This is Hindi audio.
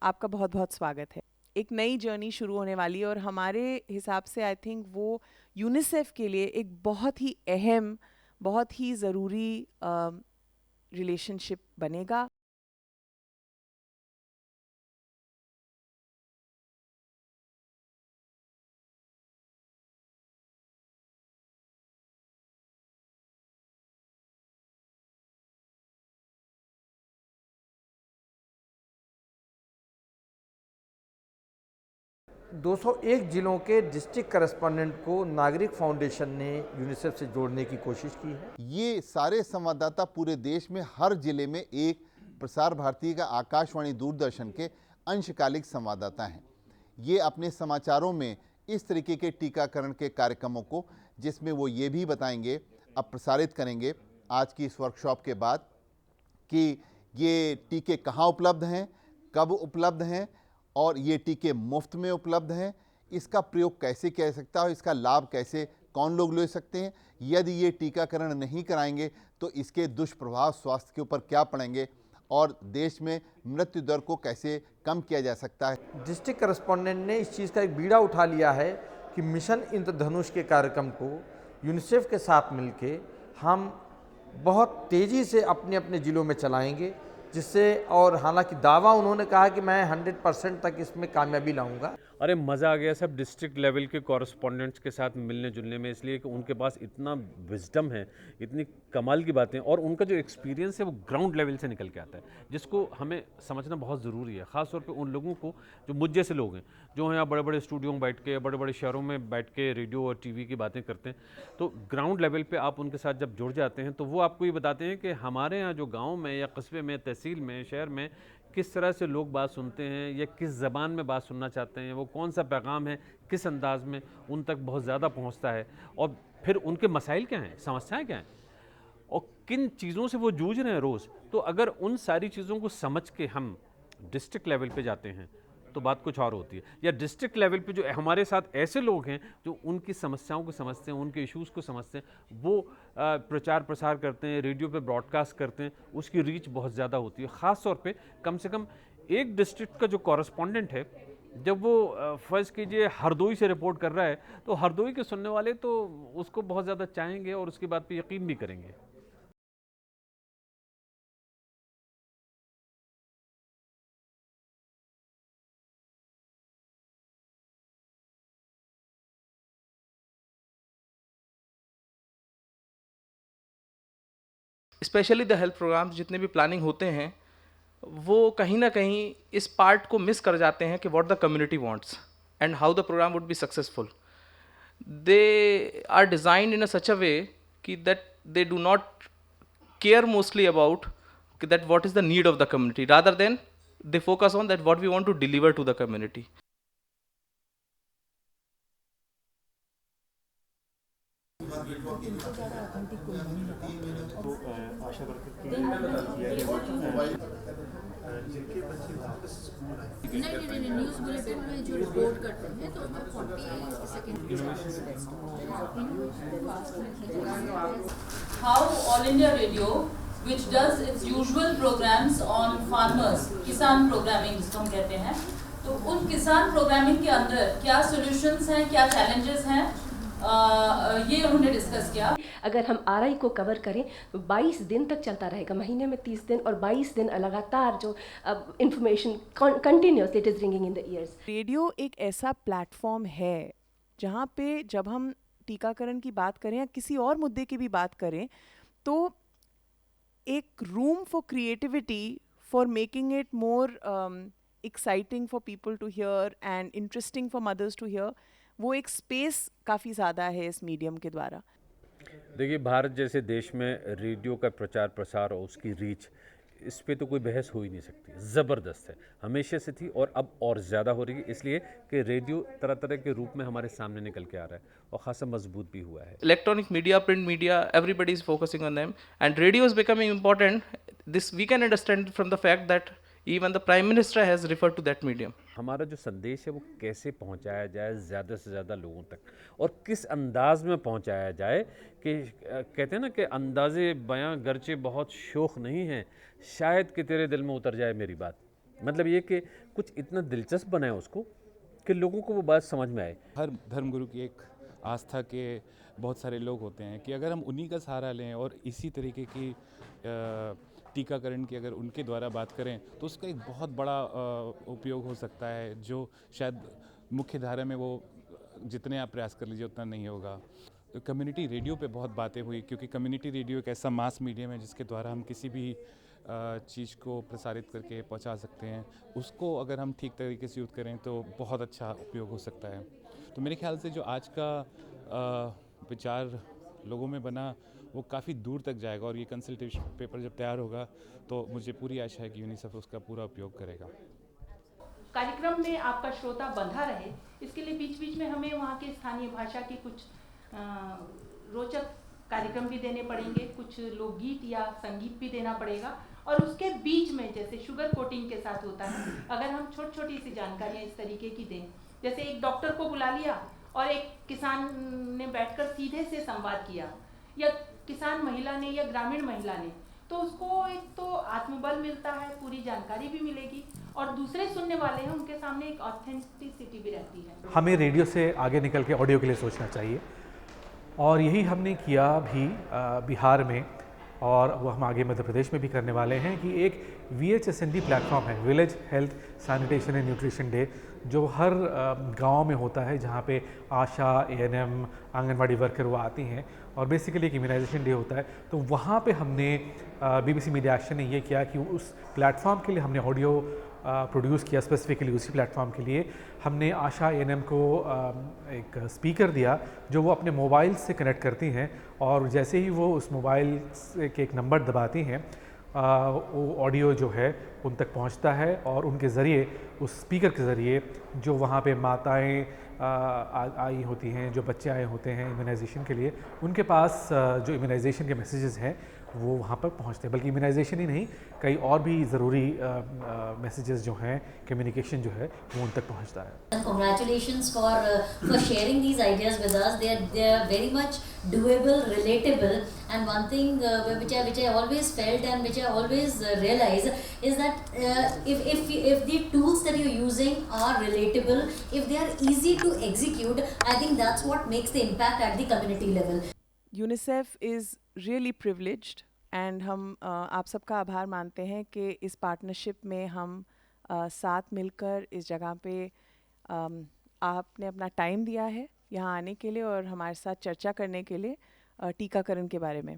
आपका बहुत बहुत स्वागत है। एक नई जर्नी शुरू होने वाली है और हमारे हिसाब से आई थिंक वो यूनिसेफ के लिए एक बहुत ही अहम, बहुत ही ज़रूरी रिलेशनशिप बनेगा। 201 जिलों के डिस्ट्रिक्ट करस्पॉन्डेंट को नागरिक फाउंडेशन ने यूनिसेफ से जोड़ने की कोशिश की है। ये सारे संवाददाता पूरे देश में हर जिले में एक प्रसार भारती का आकाशवाणी दूरदर्शन के अंशकालिक संवाददाता हैं। ये अपने समाचारों में इस तरीके के टीकाकरण के कार्यक्रमों को, जिसमें वो ये भी बताएंगे, अब प्रसारित करेंगे आज की इस वर्कशॉप के बाद, कि ये टीके कहाँ उपलब्ध हैं, कब उपलब्ध हैं और ये टीके मुफ्त में उपलब्ध हैं। इसका प्रयोग कैसे किया जा सकता है, इसका लाभ कैसे कौन लोग ले सकते हैं, यदि ये टीकाकरण नहीं कराएंगे तो इसके दुष्प्रभाव स्वास्थ्य के ऊपर क्या पड़ेंगे और देश में मृत्यु दर को कैसे कम किया जा सकता है। डिस्ट्रिक्ट करस्पॉन्डेंट ने इस चीज़ का एक बीड़ा उठा लिया है कि मिशन इंद्रधनुष के कार्यक्रम को यूनिसेफ के साथ मिलके हम बहुत तेज़ी से अपने अपने ज़िलों में चलाएंगे, जिससे, और हालांकि दावा उन्होंने कहा कि मैं 100% तक इसमें कामयाबी लाऊंगा। अरे मज़ा आ गया सब डिस्ट्रिक्ट लेवल के कॉरेस्पॉन्डेंट्स के साथ मिलने जुलने में, इसलिए कि उनके पास इतना विजडम है, इतनी कमाल की बातें, और उनका जो एक्सपीरियंस है वो ग्राउंड लेवल से निकल के आता है, जिसको हमें समझना बहुत ज़रूरी है। ख़ास तौर पे उन लोगों को जो मुझ जैसे लोग हैं, जो यहाँ बड़े बड़े स्टूडियो में बैठ के, बड़े बड़े शहरों में बैठ के रेडियो और टीवी की बातें करते हैं, तो ग्राउंड लेवल पे आप उनके साथ जब जुड़ जाते हैं तो वो आपको ये बताते हैं कि हमारे यहाँ जो गाँव में या कस्बे में, तहसील में, शहर में किस तरह से लोग बात सुनते हैं या किस ज़बान में बात सुनना चाहते हैं, वो कौन सा पैगाम है, किस अंदाज में उन तक बहुत ज़्यादा पहुंचता है, और फिर उनके मसाइल क्या हैं, समस्याएं क्या हैं, और किन चीज़ों से वो जूझ रहे हैं रोज़। तो अगर उन सारी चीज़ों को समझ के हम डिस्ट्रिक्ट लेवल पे जाते हैं तो बात कुछ और होती है, या डिस्ट्रिक्ट लेवल पे जो हमारे साथ ऐसे लोग हैं जो उनकी समस्याओं को समझते हैं, उनके इश्यूज़ को समझते हैं, वो प्रचार प्रसार करते हैं, रेडियो पे ब्रॉडकास्ट करते हैं, उसकी रीच बहुत ज़्यादा होती है। ख़ास तौर पे कम से कम एक डिस्ट्रिक्ट का जो कॉरेस्पॉन्डेंट है, जब वो फ़र्ज़ कीजिए हरदोई से रिपोर्ट कर रहा है, तो हरदोई के सुनने वाले तो उसको बहुत ज़्यादा चाहेंगे और उसकी बात पे यकीन भी करेंगे। स्पेशली द हेल्थ प्रोग्राम्स जितने भी प्लानिंग होते हैं, वो कहीं ना कहीं इस पार्ट को मिस कर जाते हैं कि what the community wants and how the program would be successful. They are designed in a such a way कि that they do not care mostly about that what is the need of the community, rather than they focus on that what we want to deliver to the community. नहीं नहीं नहीं न्यूज़ बुलेटिन में जो रिपोर्ट करते हैं तो उसमें 40 second How All India Radio, which does its usual programs on farmers, किसान प्रोग्रामिंग जिसको हम कहते हैं, तो उन किसान प्रोग्रामिंग के अंदर क्या सॉल्यूशंस हैं, क्या चैलेंजेस हैं, ये उन्होंने डिस्कस किया। अगर हम आरआई को कवर करें तो 22 दिन तक चलता रहेगा, महीने में 30 दिन और 22 दिन लगातार जो information continuously it is ringing in the years. Radio एक ऐसा प्लेटफॉर्म है जहाँ पे जब हम टीकाकरण की बात करें या किसी और मुद्दे की भी बात करें, तो एक room for creativity, for making it more exciting for people to hear and interesting for mothers to hear, वो एक स्पेस काफ़ी ज़्यादा है इस मीडियम के द्वारा। देखिए, भारत जैसे देश में रेडियो का प्रचार प्रसार और उसकी रीच, इस पे तो कोई बहस हो ही नहीं सकती, ज़बरदस्त है, हमेशा से थी और अब और ज़्यादा हो रही है, इसलिए कि रेडियो तरह तरह के रूप में हमारे सामने निकल के आ रहा है और ख़ासा मजबूत भी हुआ है। Electronic media, print media, everybody is focusing on them, and radio is becoming important. This we can understand from the fact that even the prime minister has referred to that medium. हमारा जो संदेश है वो कैसे पहुंचाया जाए ज़्यादा से ज़्यादा लोगों तक, और किस अंदाज में पहुंचाया जाए कि कहते हैं ना कि अंदाज़े बयां गर्चे बहुत शोख नहीं हैं, शायद कि तेरे दिल में उतर जाए मेरी बात। मतलब ये कि कुछ इतना दिलचस्प बनाए उसको कि लोगों को वो बात समझ में आए। हर धर्मगुरु की एक आस्था के बहुत सारे लोग होते हैं कि अगर हम उन्हीं का सहारा लें और इसी तरीके की टीकाकरण की अगर उनके द्वारा बात करें तो उसका एक बहुत बड़ा उपयोग हो सकता है, जो शायद मुख्य धारा में वो जितने आप प्रयास कर लीजिए उतना नहीं होगा। तो कम्युनिटी रेडियो पे बहुत बातें हुई, क्योंकि कम्युनिटी रेडियो एक ऐसा मास मीडियम है जिसके द्वारा हम किसी भी चीज़ को प्रसारित करके पहुंचा सकते हैं। उसको अगर हम ठीक तरीके से यूज़ करें तो बहुत अच्छा उपयोग हो सकता है। तो मेरे ख्याल से जो आज का विचार लोगों में बना वो काफ़ी दूर तक जाएगा, और ये कंसल्टेशन पेपर जब तैयार होगा तो मुझे पूरी आशा है कि यूनिसेफ उसका पूरा उपयोग करेगा। कार्यक्रम में आपका श्रोता बंधा रहे, इसके लिए बीच बीच में हमें वहाँ के स्थानीय भाषा के कुछ रोचक कार्यक्रम भी देने पड़ेंगे, कुछ लोकगीत या संगीत भी देना पड़ेगा, और उसके बीच में जैसे शुगर कोटिंग के साथ होता है, अगर हम छोटी छोटी सी जानकारियाँ इस तरीके की दें, जैसे एक डॉक्टर को बुला लिया और एक किसान ने बैठकर सीधे से संवाद किया, या किसान महिला ने या ग्रामीण महिला ने, तो उसको एक तो आत्मबल मिलता है, पूरी जानकारी भी मिलेगी, और दूसरे सुनने वाले हैं उनके सामने एक ऑथेंटिसिटी भी रहती है। हमें रेडियो से आगे निकल के ऑडियो के लिए सोचना चाहिए, और यही हमने किया भी बिहार में, और वो हम आगे मध्य प्रदेश में भी करने वाले हैं कि एक VHSND प्लेटफॉर्म है, village health sanitation and nutrition day, जो हर गांव में होता है, जहां पे आशा, ANM, आंगनवाड़ी वर्कर वो आती हैं, और बेसिकली एक इम्यूनाइजेशन डे होता है। तो वहाँ पे हमने BBC मीडिया एक्शन ने ये किया कि उस प्लेटफॉर्म के लिए हमने ऑडियो प्रोड्यूस किया, स्पेसिफिकली उसी प्लेटफॉर्म के लिए हमने आशा ANM को एक स्पीकर दिया जो वो अपने मोबाइल से कनेक्ट करती हैं, और जैसे ही वो उस मोबाइल के एक नंबर दबाती हैं वो ऑडियो जो है उन तक पहुंचता है, और उनके ज़रिए, उस स्पीकर के ज़रिए जो वहाँ पे माताएं आई होती हैं, जो बच्चे आए होते हैं इम्यूनाइजेशन के लिए, उनके पास जो इम्यूनाइजेशन के मैसेजेस हैं वो वहाँ पर पहुँचते हैं। बल्कि इम्यूनाइजेशन ही नहीं, कई और भी ज़रूरी मैसेजेस जो हैं, कम्युनिकेशन जो है वो उन तक पहुँचता है। Congratulations for sharing these ideas with us. They are very much doable, relatable, and one thing which I always felt and which I always realize is that if the tools that you're using are relatable, if they are easy to execute, I think that's what makes the impact at the community level. UNICEF is really privileged, and हम आप सबका आभार मानते हैं कि इस पार्टनरशिप में हम साथ मिलकर इस जगह पे आपने अपना टाइम दिया है यहाँ आने के लिए और हमारे साथ चर्चा करने के लिए टीकाकरण के बारे में।